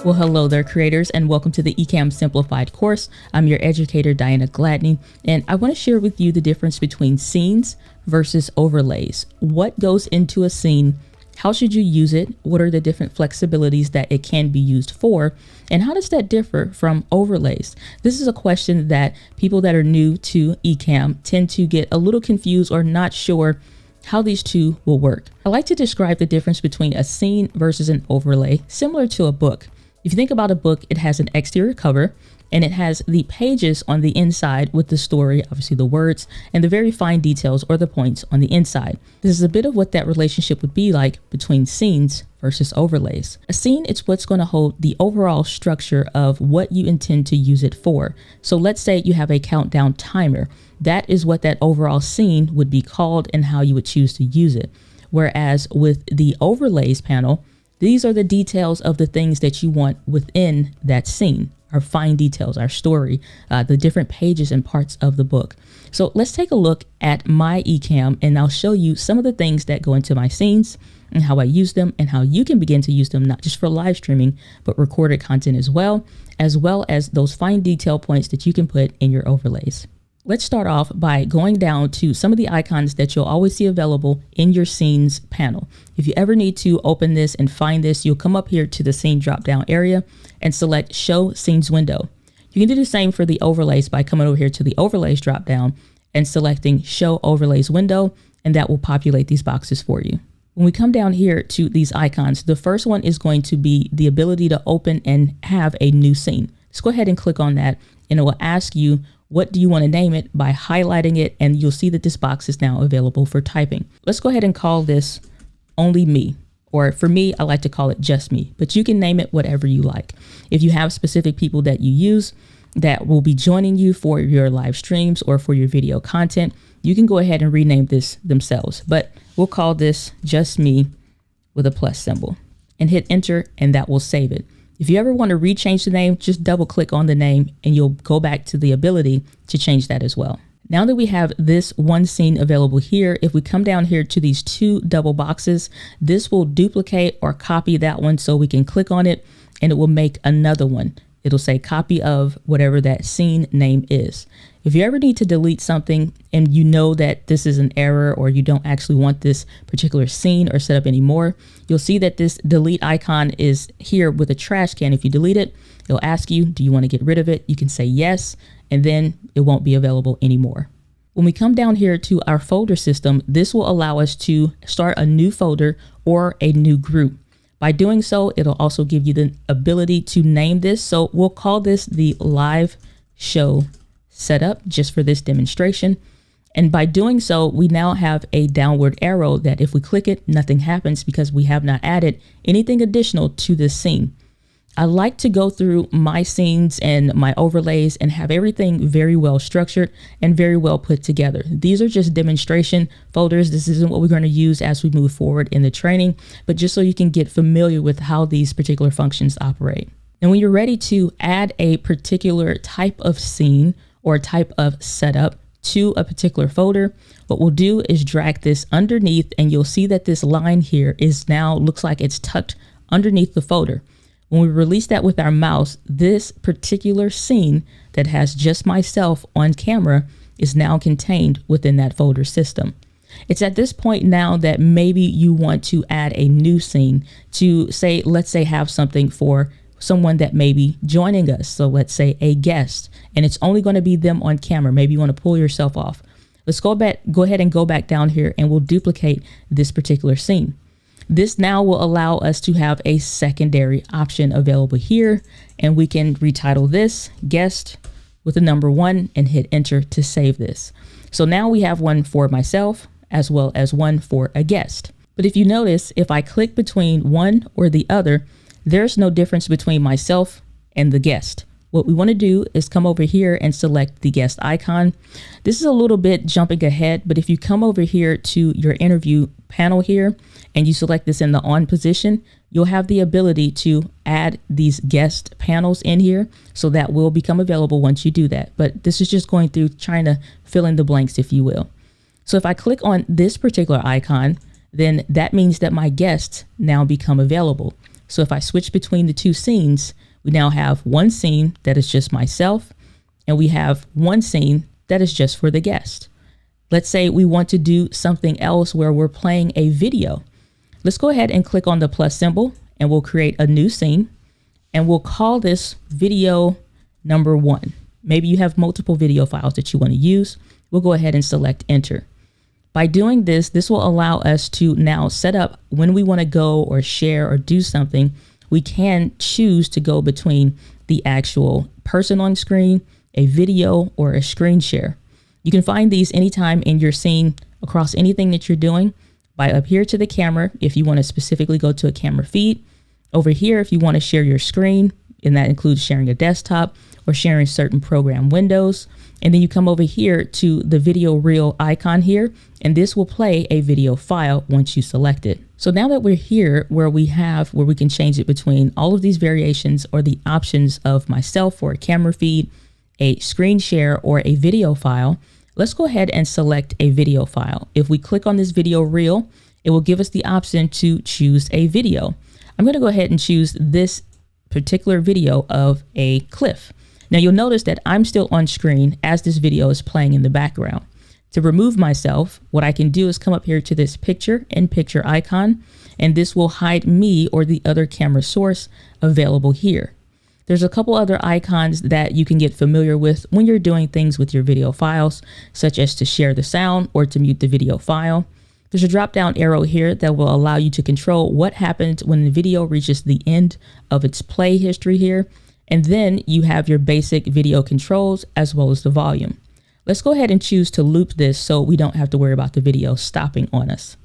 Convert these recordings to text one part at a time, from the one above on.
Well, hello there, creators, and welcome to the Ecamm Simplified course. I'm your educator, Diana Gladney, and I want to share with you the difference between scenes versus overlays. What goes into a scene? How should you use it? What are the different flexibilities that it can be used for? And how does that differ from overlays? This is a question that people that are new to Ecamm tend to get a little confused or not sure how these two will work. I like to describe the difference between a scene versus an overlay, similar to a book. If you think about a book, it has an exterior cover and it has the pages on the inside with the story, obviously the words, and the very fine details or the points on the inside. This is a bit of what that relationship would be like between scenes versus overlays. A scene is what's going to hold the overall structure of what you intend to use it for. So let's say you have a countdown timer. That is what that overall scene would be called and how you would choose to use it. Whereas with the overlays panel, these are the details of the things that you want within that scene, our fine details, our story, the different pages and parts of the book. So let's take a look at my Ecamm and I'll show you some of the things that go into my scenes and how I use them and how you can begin to use them, not just for live streaming, but recorded content as well as those fine detail points that you can put in your overlays. Let's start off by going down to some of the icons that you'll always see available in your scenes panel. If you ever need to open this and find this, you'll come up here to the scene drop down area and select show scenes window. You can do the same for the overlays by coming over here to the overlays drop down and selecting show overlays window, and that will populate these boxes for you. When we come down here to these icons, the first one is going to be the ability to open and have a new scene. Just go ahead and click on that and it will ask you what do you want to name it by highlighting it, and you'll see that this box is now available for typing. Let's go ahead and call this only me, or for me, I like to call it just me, but you can name it whatever you like. If you have specific people that you use that will be joining you for your live streams or for your video content, you can go ahead and rename this themselves, but we'll call this just me with a plus symbol and hit enter, and that will save it. If you ever want to rechange the name, just double click on the name and you'll go back to the ability to change that as well. Now that we have this one scene available here, if we come down here to these two double boxes, this will duplicate or copy that one so we can click on it and it will make another one. It'll say copy of whatever that scene name is. If you ever need to delete something and you know that this is an error or you don't actually want this particular scene or setup anymore, you'll see that this delete icon is here with a trash can. If you delete it, it'll ask you, do you want to get rid of it? You can say yes, and then it won't be available anymore. When we come down here to our folder system, this will allow us to start a new folder or a new group. By doing so, it'll also give you the ability to name this. So we'll call this the live show setup just for this demonstration. And by doing so, we now have a downward arrow that if we click it, nothing happens because we have not added anything additional to this scene. I like to go through my scenes and my overlays and have everything very well structured and very well put together. These are just demonstration folders. This isn't what we're going to use as we move forward in the training, but just so you can get familiar with how these particular functions operate. And when you're ready to add a particular type of scene or type of setup to a particular folder, what we'll do is drag this underneath and you'll see that this line here is now looks like it's tucked underneath the folder. When we release that with our mouse, this particular scene that has just myself on camera is now contained within that folder system. It's at this point now that maybe you want to add a new scene to say, let's say have something for someone that may be joining us. So let's say a guest, and it's only going to be them on camera. Maybe you want to pull yourself off. Let's go ahead and go back down here and we'll duplicate this particular scene. This now will allow us to have a secondary option available here, and we can retitle this guest with the number 1 and hit enter to save this. So now we have one for myself as well as one for a guest. But if you notice, if I click between one or the other, there's no difference between myself and the guest. What we want to do is come over here and select the guest icon. This is a little bit jumping ahead, but if you come over here to your interview panel here and you select this in the on position, you'll have the ability to add these guest panels in here. So that will become available once you do that. But this is just going through trying to fill in the blanks, if you will. So if I click on this particular icon, then that means that my guests now become available. So if I switch between the two scenes, we now have one scene that is just myself, and we have one scene that is just for the guest. Let's say we want to do something else where we're playing a video. Let's go ahead and click on the plus symbol, and we'll create a new scene, and we'll call this video number 1. Maybe you have multiple video files that you want to use. We'll go ahead and select enter. By doing this, this will allow us to now set up when we want to go or share or do something. We can choose to go between the actual person on screen, a video, or a screen share. You can find these anytime in your scene across anything that you're doing by up here to the camera if you want to specifically go to a camera feed. Over here if you want to share your screen, and that includes sharing a desktop or sharing certain program windows. And then you come over here to the video reel icon here, and this will play a video file once you select it. So now that we're here where we can change it between all of these variations or the options of myself for a camera feed, a screen share, or a video file, let's go ahead and select a video file. If we click on this video reel, it will give us the option to choose a video. I'm going to go ahead and choose this particular video of a cliff. Now you'll notice that I'm still on screen as this video is playing in the background. To remove myself, what I can do is come up here to this picture and picture icon, and this will hide me or the other camera source available here. There's a couple other icons that you can get familiar with when you're doing things with your video files, such as to share the sound or to mute the video file. There's a drop down arrow here that will allow you to control what happens when the video reaches the end of its play history here. And then you have your basic video controls as well as the volume. Let's go ahead and choose to loop this so we don't have to worry about the video stopping on us.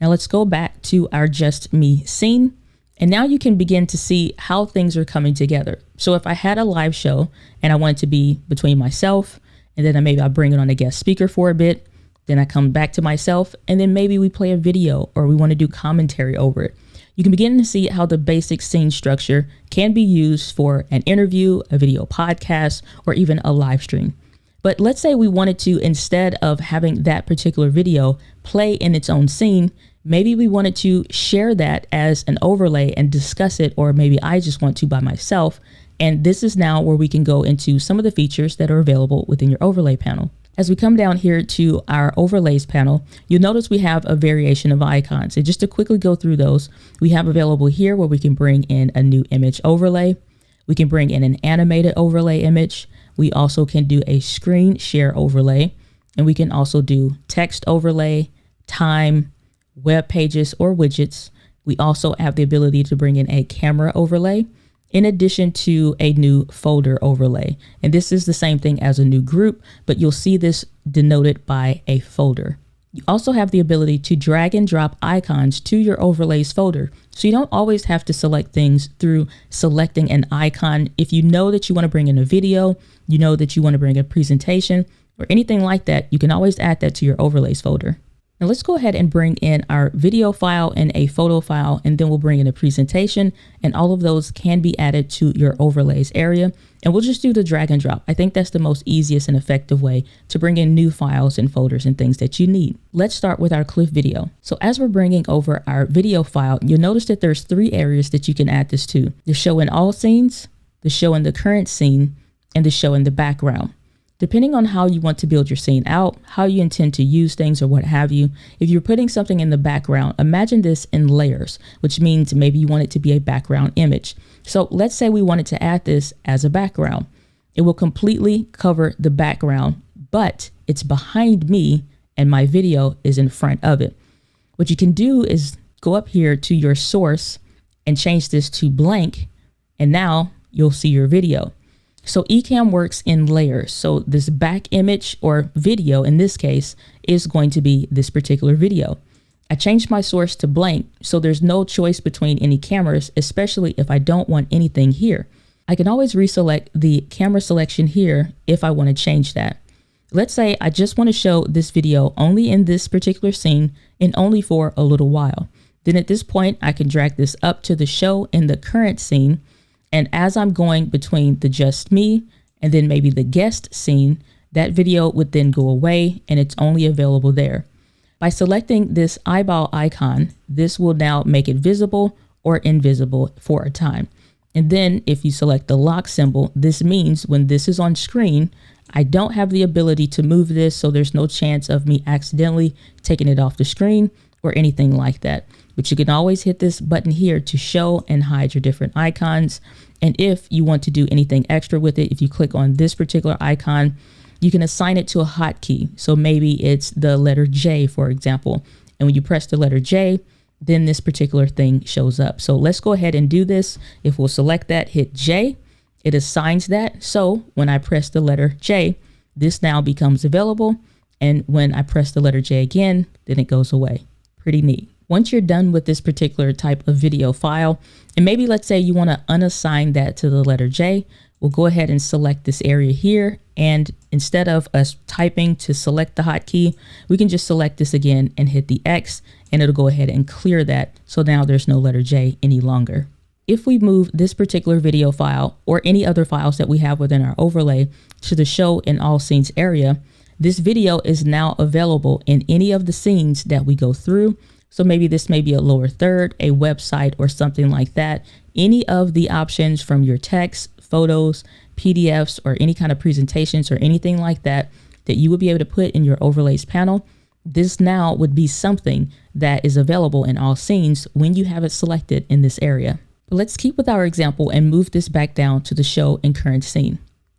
Now let's go back to our Just Me scene. And now you can begin to see how things are coming together. So if I had a live show and I want it to be between myself, and then maybe I bring it on a guest speaker for a bit, then I come back to myself, and then maybe we play a video or we want to do commentary over it. You can begin to see how the basic scene structure can be used for an interview, a video podcast, or even a live stream. But let's say we wanted to, instead of having that particular video play in its own scene, maybe we wanted to share that as an overlay and discuss it, or maybe I just want to by myself. And this is now where we can go into some of the features that are available within your overlay panel. As we come down here to our overlays panel, you'll notice we have a variation of icons. And just to quickly go through those, we have available here where we can bring in a new image overlay. We can bring in an animated overlay image. We also can do a screen share overlay, and we can also do text overlay, time, web pages or widgets. We also have the ability to bring in a camera overlay, in addition to a new folder overlay. And this is the same thing as a new group, but you'll see this denoted by a folder. You also have the ability to drag and drop icons to your overlays folder. So you don't always have to select things through selecting an icon. If you know that you want to bring in a video, you know that you want to bring a presentation or anything like that, you can always add that to your overlays folder. Now let's go ahead and bring in our video file and a photo file, and then we'll bring in a presentation, and all of those can be added to your overlays area. And we'll just do the drag and drop. I think that's the most easiest and effective way to bring in new files and folders and things that you need. Let's start with our cliff video. So as we're bringing over our video file, you'll notice that there's 3 areas that you can add this to: the show in all scenes, the show in the current scene, and the show in the background. Depending on how you want to build your scene out, how you intend to use things or what have you, if you're putting something in the background, imagine this in layers, which means maybe you want it to be a background image. So let's say we wanted to add this as a background. It will completely cover the background, but it's behind me and my video is in front of it. What you can do is go up here to your source and change this to blank, and now you'll see your video. So Ecamm works in layers. So this back image or video in this case is going to be this particular video. I changed my source to blank, so there's no choice between any cameras, especially if I don't want anything here. I can always reselect the camera selection here if I want to change that. Let's say I just want to show this video only in this particular scene and only for a little while. Then at this point, I can drag this up to the show in the current scene. And as I'm going between the just me and then maybe the guest scene, that video would then go away and it's only available there. By selecting this eyeball icon, this will now make it visible or invisible for a time. And then if you select the lock symbol, this means when this is on screen, I don't have the ability to move this, so there's no chance of me accidentally taking it off the screen or anything like that. But you can always hit this button here to show and hide your different icons. And if you want to do anything extra with it, if you click on this particular icon, you can assign it to a hotkey. So maybe it's the letter J, for example. And when you press the letter J, then this particular thing shows up. So let's go ahead and do this. If we'll select that, hit J, it assigns that. So when I press the letter J, this now becomes available. And when I press the letter J again, then it goes away. Pretty neat. Once you're done with this particular type of video file, and maybe let's say you want to unassign that to the letter J, we'll go ahead and select this area here. And instead of us typing to select the hotkey, we can just select this again and hit the X, and it'll go ahead and clear that. So now there's no letter J any longer. If we move this particular video file or any other files that we have within our overlay to the show in all scenes area, this video is now available in any of the scenes that we go through. So maybe this may be a lower third, a website, or something like that. Any of the options from your text, photos, PDFs, or any kind of presentations or anything like that that you would be able to put in your overlays panel, this now would be something that is available in all scenes when you have it selected in this area. But let's keep with our example and move this back down to the show and current scene.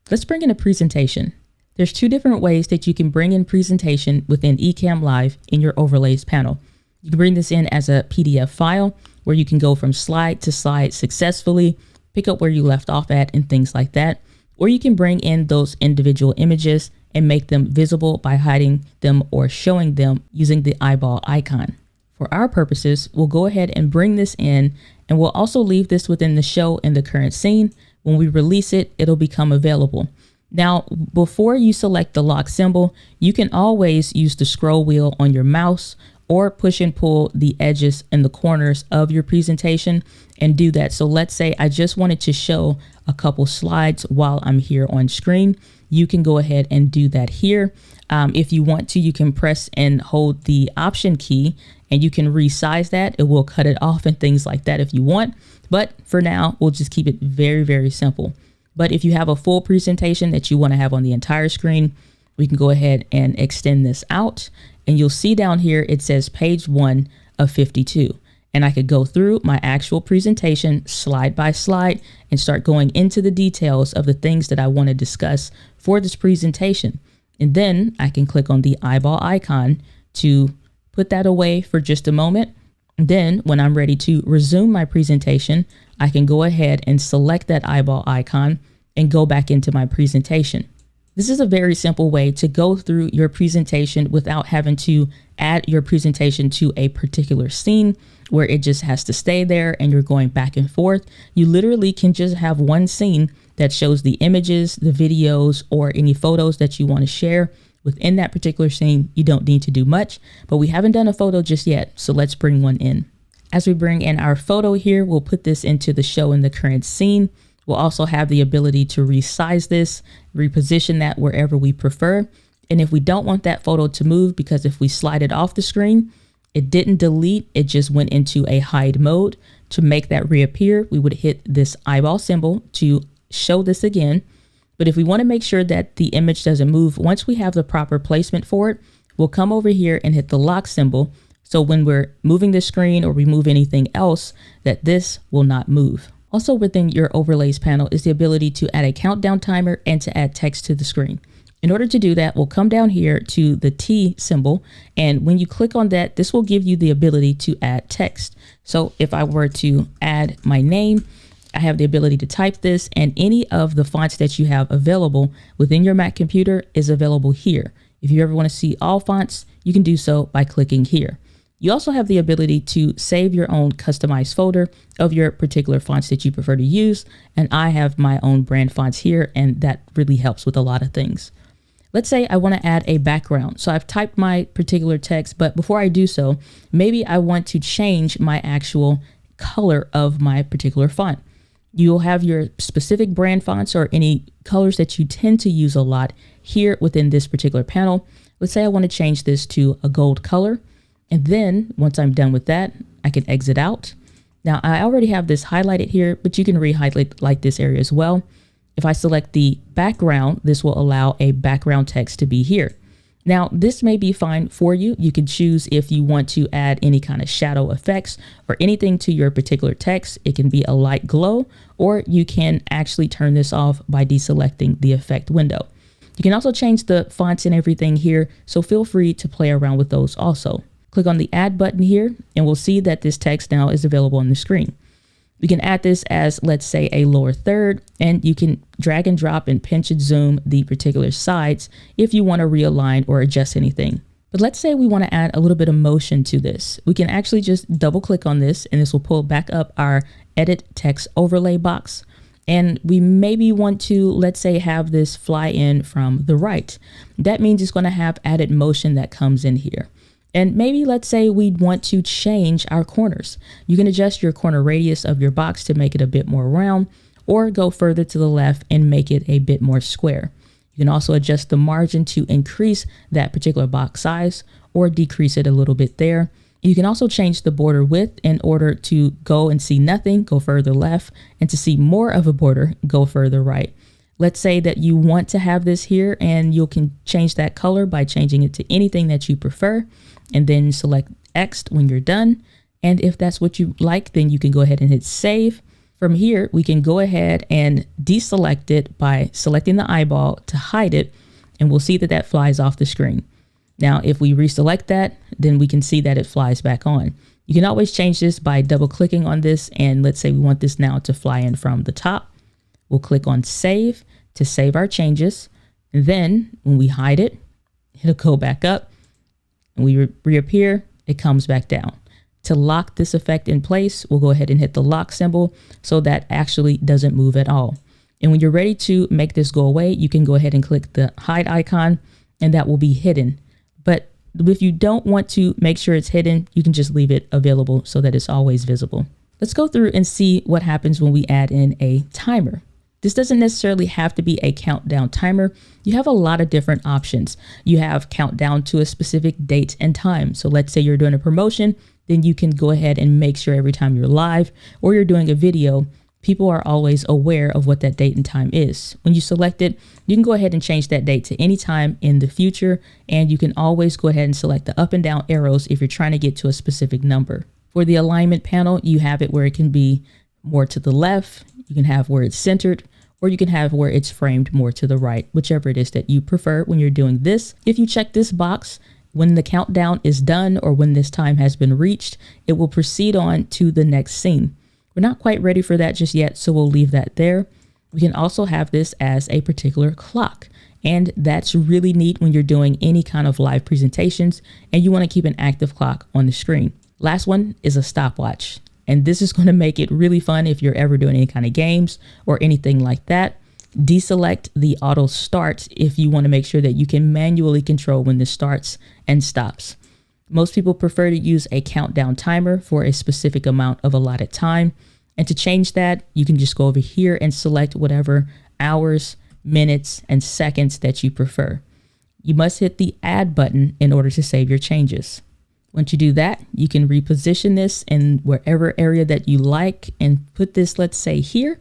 Let's bring in a presentation. There's two different ways that you can bring in presentation within Ecamm Live in your overlays panel. You can bring this in as a PDF file where you can go from slide to slide successfully, pick up where you left off at and things like that. Or you can bring in those individual images and make them visible by hiding them or showing them using the eyeball icon. For our purposes, we'll go ahead and bring this in, and we'll also leave this within the show in the current scene. When we release it, it'll become available. Now, before you select the lock symbol, you can always use the scroll wheel on your mouse or push and pull the edges and the corners of your presentation and do that. So let's say I just wanted to show a couple slides while I'm here on screen. You can go ahead and do that here. If you want to, you can press and hold the Option key and you can resize that. It will cut it off and things like that if you want. But for now, we'll just keep it very, very simple. But if you have a full presentation that you want to have on the entire screen, we can go ahead and extend this out. And you'll see down here, it says page 1 of 52. And I could go through my actual presentation slide by slide and start going into the details of the things that I want to discuss for this presentation. And then I can click on the eyeball icon to put that away for just a moment. And then when I'm ready to resume my presentation, I can go ahead and select that eyeball icon and go back into my presentation. This is a very simple way to go through your presentation without having to add your presentation to a particular scene where it just has to stay there and you're going back and forth. You literally can just have one scene that shows the images, the videos, or any photos that you want to share within that particular scene. You don't need to do much, but we haven't done a photo just yet. So let's bring one in. As we bring in our photo here, we'll put this into the show in the current scene. We'll also have the ability to resize this, reposition that wherever we prefer. And if we don't want that photo to move, because if we slide it off the screen, it didn't delete, it just went into a hide mode. To make that reappear, we would hit this eyeball symbol to show this again. But if we want to make sure that the image doesn't move, once we have the proper placement for it, we'll come over here and hit the lock symbol. So when we're moving the screen or we move anything else, that this will not move. Also within your overlays panel is the ability to add a countdown timer and to add text to the screen. In order to do that, we'll come down here to the T symbol. And when you click on that, this will give you the ability to add text. So if I were to add my name, I have the ability to type this, and any of the fonts that you have available within your Mac computer is available here. If you ever want to see all fonts, you can do so by clicking here. You also have the ability to save your own customized folder of your particular fonts that you prefer to use. And I have my own brand fonts here, and that really helps with a lot of things. Let's say I want to add a background. So I've typed my particular text, but before I do so, maybe I want to change my actual color of my particular font. You'll have your specific brand fonts or any colors that you tend to use a lot here within this particular panel. Let's say I want to change this to a gold color. And then once I'm done with that, I can exit out. Now I already have this highlighted here, but you can re-highlight this area as well. If I select the background, this will allow a background text to be here. Now, this may be fine for you. You can choose if you want to add any kind of shadow effects or anything to your particular text. It can be a light glow, or you can actually turn this off by deselecting the effect window. You can also change the fonts and everything here, so feel free to play around with those also. Click on the add button here, and we'll see that this text now is available on the screen. We can add this as, let's say, a lower third, and you can drag and drop and pinch and zoom the particular sides if you want to realign or adjust anything. But let's say we want to add a little bit of motion to this. We can actually just double click on this, and this will pull back up our edit text overlay box. And we maybe want to, let's say, have this fly in from the right. That means it's going to have added motion that comes in here. And maybe let's say we want to change our corners. You can adjust your corner radius of your box to make it a bit more round, or go further to the left and make it a bit more square. You can also adjust the margin to increase that particular box size or decrease it a little bit there. You can also change the border width in order to go and see nothing, go further left, and to see more of a border, go further right. Let's say that you want to have this here, and you can change that color by changing it to anything that you prefer, and then select X when you're done. And if that's what you like, then you can go ahead and hit save. From here, we can go ahead and deselect it by selecting the eyeball to hide it, and we'll see that that flies off the screen. Now, if we reselect that, then we can see that it flies back on. You can always change this by double clicking on this, and let's say we want this now to fly in from the top. We'll click on save to save our changes. And then when we hide it, it'll go back up, and we reappear, it comes back down. To lock this effect in place, we'll go ahead and hit the lock symbol so that actually doesn't move at all. And when you're ready to make this go away, you can go ahead and click the hide icon, and that will be hidden. But if you don't want to make sure it's hidden, you can just leave it available so that it's always visible. Let's go through and see what happens when we add in a timer. This doesn't necessarily have to be a countdown timer. You have a lot of different options. You have countdown to a specific date and time. So let's say you're doing a promotion, then you can go ahead and make sure every time you're live or you're doing a video, people are always aware of what that date and time is. When you select it, you can go ahead and change that date to any time in the future, and you can always go ahead and select the up and down arrows if you're trying to get to a specific number. For the alignment panel, you have it where it can be more to the left, you can have where it's centered, or you can have where it's framed more to the right, whichever it is that you prefer when you're doing this. If you check this box, when the countdown is done or when this time has been reached, it will proceed on to the next scene. We're not quite ready for that just yet, so we'll leave that there. We can also have this as a particular clock, and that's really neat when you're doing any kind of live presentations and you want to keep an active clock on the screen. Last one is a stopwatch, and this is going to make it really fun if you're ever doing any kind of games or anything like that. Deselect the auto start if you want to make sure that you can manually control when this starts and stops. Most people prefer to use a countdown timer for a specific amount of allotted time. And to change that, you can just go over here and select whatever hours, minutes, and seconds that you prefer. You must hit the add button in order to save your changes. Once you do that, you can reposition this in wherever area that you like and put this, let's say, here.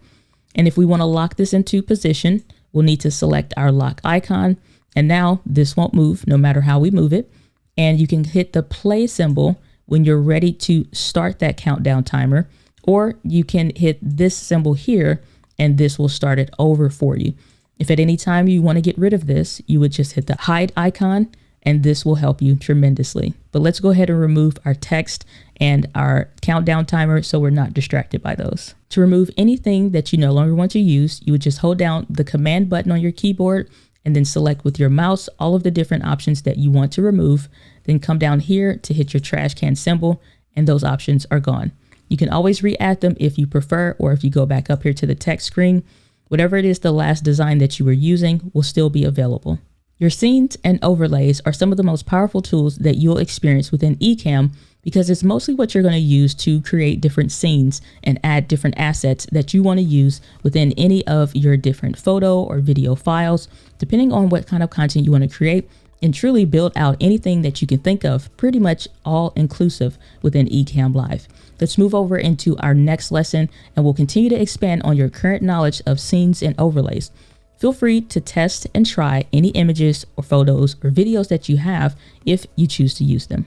And if we want to lock this into position, we'll need to select our lock icon. And now this won't move no matter how we move it. And you can hit the play symbol when you're ready to start that countdown timer, or you can hit this symbol here and this will start it over for you. If at any time you want to get rid of this, you would just hit the hide icon, and this will help you tremendously. But let's go ahead and remove our text and our countdown timer so we're not distracted by those. To remove anything that you no longer want to use, you would just hold down the command button on your keyboard and then select with your mouse all of the different options that you want to remove. Then come down here to hit your trash can symbol, and those options are gone. You can always re-add them if you prefer, or if you go back up here to the text screen, whatever it is the last design that you were using will still be available. Your scenes and overlays are some of the most powerful tools that you'll experience within Ecamm, because it's mostly what you're going to use to create different scenes and add different assets that you want to use within any of your different photo or video files. Depending on what kind of content you want to create, and truly build out anything that you can think of, pretty much all inclusive within Ecamm Live. Let's move over into our next lesson, and we'll continue to expand on your current knowledge of scenes and overlays. Feel free to test and try any images or photos or videos that you have if you choose to use them.